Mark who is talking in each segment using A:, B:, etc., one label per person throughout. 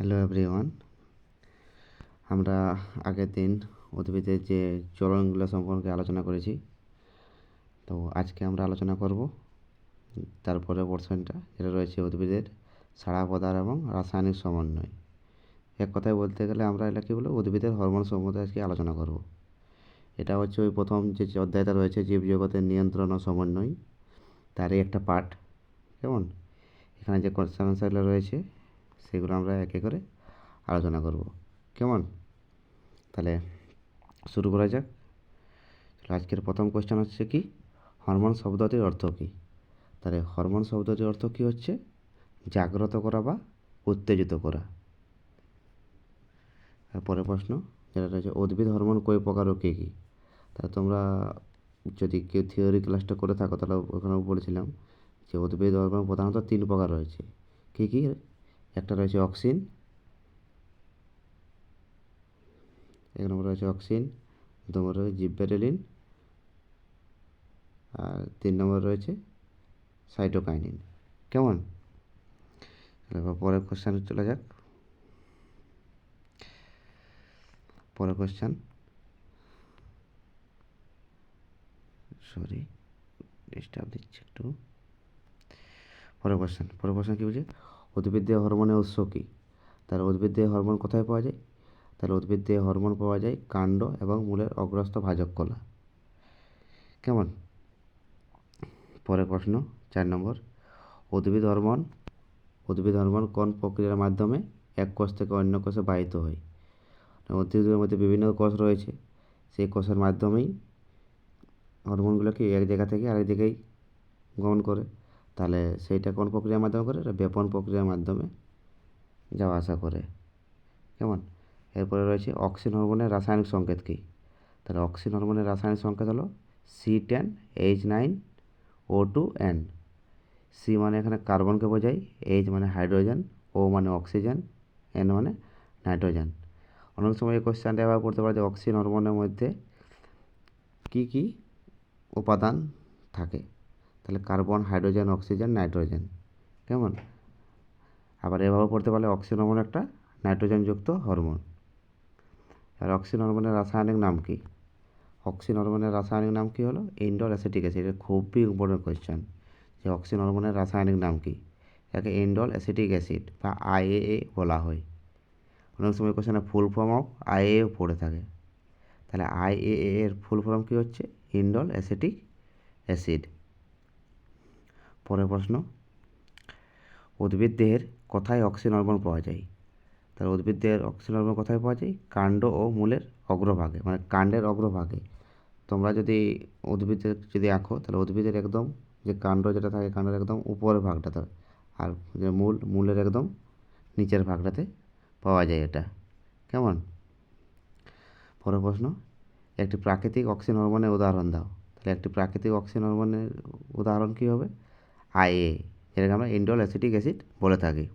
A: Hello everyone. আমরা আগের দিন উদ্ভিদের যে চলনগুলো সম্পর্কে আলোচনা করেছি, তো আজকে আমরা আলোচনা করব তারপরে পোর্শনটা, যেটা রয়েছে উদ্ভিদের সাড়া প্রদান এবং রাসায়নিক সমন্বয়। এক কথায় বলতে গেলে আমরা এটা কী বলবো, উদ্ভিদের হরমোন সম্বন্ধে আজকে আলোচনা করব। এটা হচ্ছে ওই প্রথম যে অধ্যায়টা রয়েছে জীবজগতের নিয়ন্ত্রণ ও সমন্বয়, তারই একটা পার্ট। কেমন? এখানে যে কোয়েশ্চেন আনসারগুলো রয়েছে সেগুলো আমরা একে করে আলোচনা করব। কেমন? তাহলে শুরু করা যাক। আজকের প্রথম কোয়েশ্চেন হচ্ছে কি, হরমোন শব্দটির অর্থ কী? তাহলে হরমোন শব্দটির অর্থ কী হচ্ছে? জাগ্রত করা বা উত্তেজিত করা। পরের প্রশ্ন যেটা রয়েছে, উদ্ভিদ হরমোন কয় প্রকার ও কী কী? তাহলে তোমরা যদি কেউ থিওরি ক্লাসটা করে থাকো তাহলে ওখানেও বলেছিলাম যে উদ্ভিদ হরমোন প্রধানত 3 প্রকার রয়েছে। কী কী? একটা রয়েছে অক্সিন, এক নম্বর রয়েছে অক্সিন, 2 নম্বর রয়েছে জিববেরেলিন, আর 3 নম্বর রয়েছে সাইটোকাইনিন। কেমন? এবার পরের কোশ্চেন চলে যাক। পরের কোশ্চেন, সরি ডিস্টার্ব দিচ্ছে একটু। পরের কোশ্চেন কী বলছে, উদ্ভিদ দেহে হরমোনের উৎস কী? তাহলে উদ্ভিদ দেহে হরমোন কোথায় পাওয়া যায়? তাহলে উদ্ভিদ দেহে হরমোন পাওয়া যায় কাণ্ড এবং মূলের অগ্রস্থ ভাজক কলা। কেমন? পরের প্রশ্ন 4 নম্বর, উদ্ভিদ হরমোন কোন প্রক্রিয়ার মাধ্যমে এক কোষ থেকে অন্য কোষে বাহিত হয়? উদ্ভিদের মধ্যে বিভিন্ন কোষ রয়েছে, সেই কোষের মাধ্যমেই হরমোনগুলোকে এক জায়গা থেকে আরেক জায়গায় গমন করে। তাহলে সেইটা কোন প্রক্রিয়ার মাধ্যমে করে? এটা বেপন প্রক্রিয়ার মাধ্যমে যাওয়া আসা করে। কেমন? এরপরে রয়েছে অক্সিন হরমোনের রাসায়নিক সংকেত কী? তাহলে অক্সিন হরমোনের রাসায়নিক সংকেত হলো C10H9O2N। সি মানে এখানে কার্বনকে বোঝায়, এইচ মানে হাইড্রোজেন, ও মানে অক্সিজেন, এন মানে নাইট্রোজেন। অনেক সময় এই কোশ্চেনটা এবার পড়তে পারে যে অক্সিন হরমোনের মধ্যে কী কী উপাদান থাকে? তাহলে কার্বন, হাইড্রোজেন, অক্সিজেন, নাইট্রোজেন। কেমন? আবার এভাবে পড়তে পারলে অক্সিন হরমোন একটা নাইট্রোজেনযুক্ত হরমোন। আর অক্সিন হরমোনের রাসায়নিক নাম কী? অক্সিন হরমোনের রাসায়নিক নাম কী হলো? Indole acetic acid. এটা খুবই ইম্পর্টেন্ট কোয়েশ্চেন যে অক্সিন হরমোনের রাসায়নিক নাম কী? এটাকে ইন্ডোল অ্যাসিটিক অ্যাসিড বা আইএএ বলা হয়। অনেক সময় কোশ্চেনে ফুল ফর্ম অফ আইএএ পড়ে থাকে। তাহলে আইএএ এর ফুল ফর্ম কী হচ্ছে? Indole acetic acid. পরের প্রশ্ন, উদ্ভিদ দেহের কোথায় অক্সিন হরমোন পাওয়া যায়? তাহলে উদ্ভিদ দেহের অক্সিন হরমোন কোথায় পাওয়া যায়? কাণ্ড ও মূলের অগ্রভাগে, মানে কাণ্ডের অগ্রভাগে। তোমরা যদি উদ্ভিদের যদি আঁকো তাহলে উদ্ভিদের একদম যে কাণ্ড যেটা থাকে, কাণ্ডের একদম উপরের ভাগটাতে, আর যে মূলের একদম নিচের ভাগটাতে পাওয়া যায় এটা। কেমন? পরের প্রশ্ন, একটি প্রাকৃতিক অক্সিন হরমোনের উদাহরণ দাও। তাহলে একটি প্রাকৃতিক অক্সিন হরমোনের উদাহরণ কী হবে? আইএ, যেটাকে আমরা ইন্ডোল অ্যাসিটিক অ্যাসিড বলে থাকি।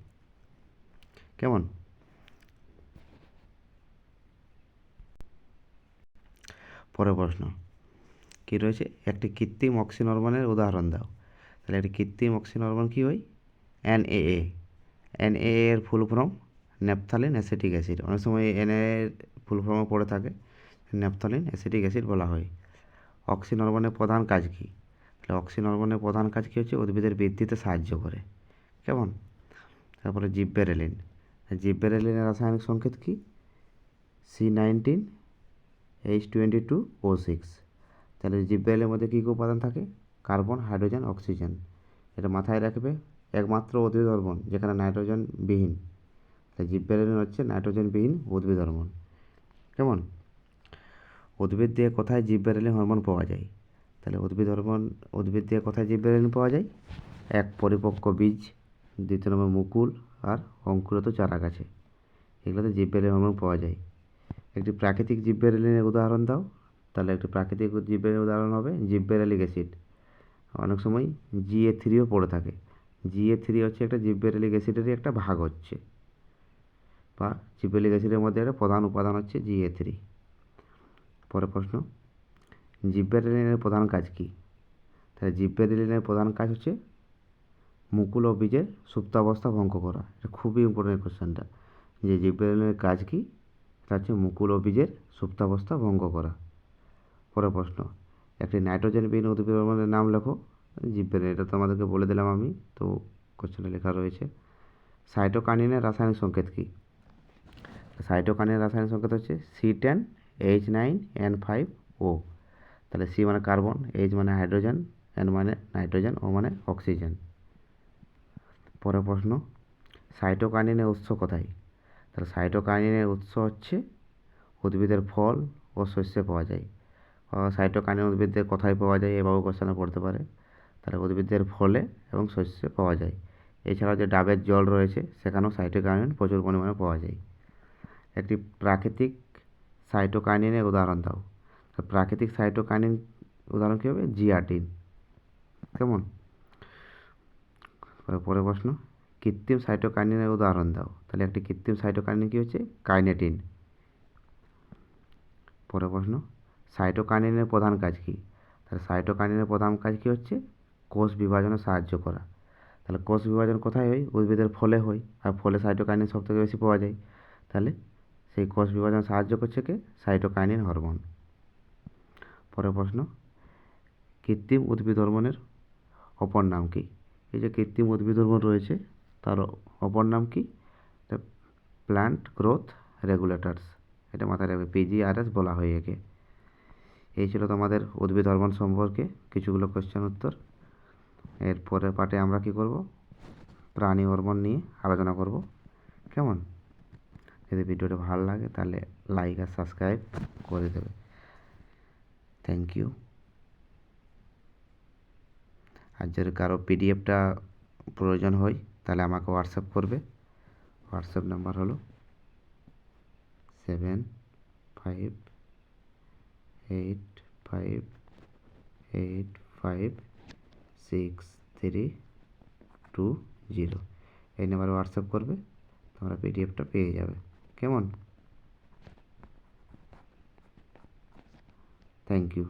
A: কেমন? পরের প্রশ্ন কী রয়েছে, একটি কৃত্রিম অক্সিন হরমোনের উদাহরণ দাও। তাহলে একটি কৃত্রিম অক্সিন হরমোন কী হয়? এনএএ। এনএএ এর full form naphthalene acetic acid. অনেক সময় এনএএ এর ফুল ফর্মও পড়ে থাকে, ন্যাপথালিন অ্যাসিটিক অ্যাসিড বলা হয়। অক্সিন হরমোনের প্রধান কাজ কী? তাহলে অক্সিন হরমোনের প্রধান কাজ কী হচ্ছে? উদ্ভিদের বৃদ্ধিতে সাহায্য করে। কেমন? তারপরে জিববেরেলিনের রাসায়নিক সংকেত কী? C19H22O6। তাহলে জিববেরেলিনের মধ্যে কী কী উপাদান থাকে? Carbon, hydrogen, oxygen. এটা মাথায় রাখবে, একমাত্র উদ্ভিদ হরমোন যেখানে নাইট্রোজেন বিহীন। তাই জিববেরেলিন হচ্ছে নাইট্রোজেন বিহীন উদ্ভিদ হরমোন। কেমন? উদ্ভিদ দিয়ে কোথায় জিববেরেলিন হরমোন পাওয়া যায়? তাহলে উদ্ভিদ দিয়ে কোথায় জিববেরেলিন পাওয়া যায়? এক, পরিপক্ক বীজ, 2 নম্বর মুকুল, আর অঙ্কুরিত চারা গাছে, এগুলোতে জিববেরেলিন হরমোন পাওয়া যায়। একটি প্রাকৃতিক জিববেরেলিনের উদাহরণ দাও। তাহলে একটি প্রাকৃতিক জিববেরেলিনের উদাহরণ হবে জিববেরেলিক অ্যাসিড। অনেক সময় GA3ও পড়ে থাকে। GA3 হচ্ছে একটা জিববেরেলিক অ্যাসিডেরই একটা ভাগ হচ্ছে, বা জিববেরেলিক অ্যাসিডের মধ্যে একটা প্রধান উপাদান হচ্ছে GA3। পরের প্রশ্ন, জিববেরেলিনের প্রধান কাজ কী? তাহলে জিববেরেলিনের প্রধান কাজ হচ্ছে মুকুল ও বীজের সুপ্তাবস্থা ভঙ্গ করা। এটা খুবই ইম্পর্টেন্ট কোশ্চেনটা। যে জিব্রেলিনের কাজ কি? এটা হচ্ছে মুকুল ও বীজের সুপ্তাবস্থা ভঙ্গ করা। পরের প্রশ্ন, একটি নাইট্রোজেনবিহীন উদ্ভিদ হরমোনের নাম লেখো। জিব্রেলিন, এটা তো আমাদেরকে বলে দিলাম আমি, তো কোশ্চেনে লেখা রয়েছে। সাইটোকাইনিনের রাসায়নিক সংকেত কী? সাইটোকাইনিনের রাসায়নিক সংকেত হচ্ছে C10H9N5O। তাহলে সি মানে কার্বন, এইচ মানে হাইড্রোজেন, এন মানে নাইট্রোজেন, ও মানে অক্সিজেন। পরের প্রশ্ন, সাইটোকাইনিনের উৎস কোথায়? তাহলে সাইটোকাইনিনের উৎস হচ্ছে উদ্ভিদের ফল ও শস্যে পাওয়া যায়। সাইটোকাইনিন উদ্ভিদের কোথায় পাওয়া যায় এভাবেও কোশ্চেনে পড়তে পারে। তাহলে উদ্ভিদের ফলে এবং শস্যে পাওয়া যায়। এছাড়াও যে ডাবের জল রয়েছে সেখানেও সাইটোকাইনিন প্রচুর পরিমাণে পাওয়া যায়। একটি প্রাকৃতিক সাইটোকাইনিনের উদাহরণ দাও। প্রাকৃতিক সাইটোকাইনিন উদাহরণ কী হবে? জিয়াটিন। কেমন? পরের প্রশ্ন, কৃত্রিম সাইটোকাইনিনের উদাহরণ দাও। তাহলে একটি কৃত্রিম সাইটোকাইনিন কী হচ্ছে? কাইনেটিন। পরের প্রশ্ন, সাইটোকাইনিনের প্রধান কাজ কী? তাহলে সাইটোকাইনিনের প্রধান কাজ কী হচ্ছে? কোষ বিভাজনে সাহায্য করা। তাহলে কোষ বিভাজন কোথায় হয়? উদ্ভিদের ফলে হয়, আর ফলে সাইটোকাইনিন সবথেকে বেশি পাওয়া যায়। তাহলে সেই কোষ বিভাজনে সাহায্য করছে কে? Cytokinin hormone. পরের প্রশ্ন, কৃত্রিম উদ্ভিদ হরমোনের অপর নাম কী? এই যে কৃত্রিম উদ্ভিদ হরমোন রয়েছে তার অপর নাম কি? Plant growth regulators. এটা মাথায় রাখবে, PGRS বলা হয় একে। এই ছিল তোমাদের উদ্ভিদ হরমোন সম্পর্কে কিছুগুলো কোশ্চেন উত্তর। এর পরের পার্টে আমরা কি করব? প্রাণী হরমোন নিয়ে আলোচনা করব। কেমন? যদি ভিডিওটা ভালো লাগে তাহলে লাইক আর সাবস্ক্রাইব করে দেবে। Thank you. আর যদি কারো পিডিএফটা প্রয়োজন হয় তাহলে আমাকে হোয়াটসঅ্যাপ করবে। হোয়াটসঅ্যাপ নাম্বার হলো 7585856320। এই নাম্বারে হোয়াটসঅ্যাপ করবে, তোমরা পিডিএফটা পেয়ে যাবে। কেমন? Thank you.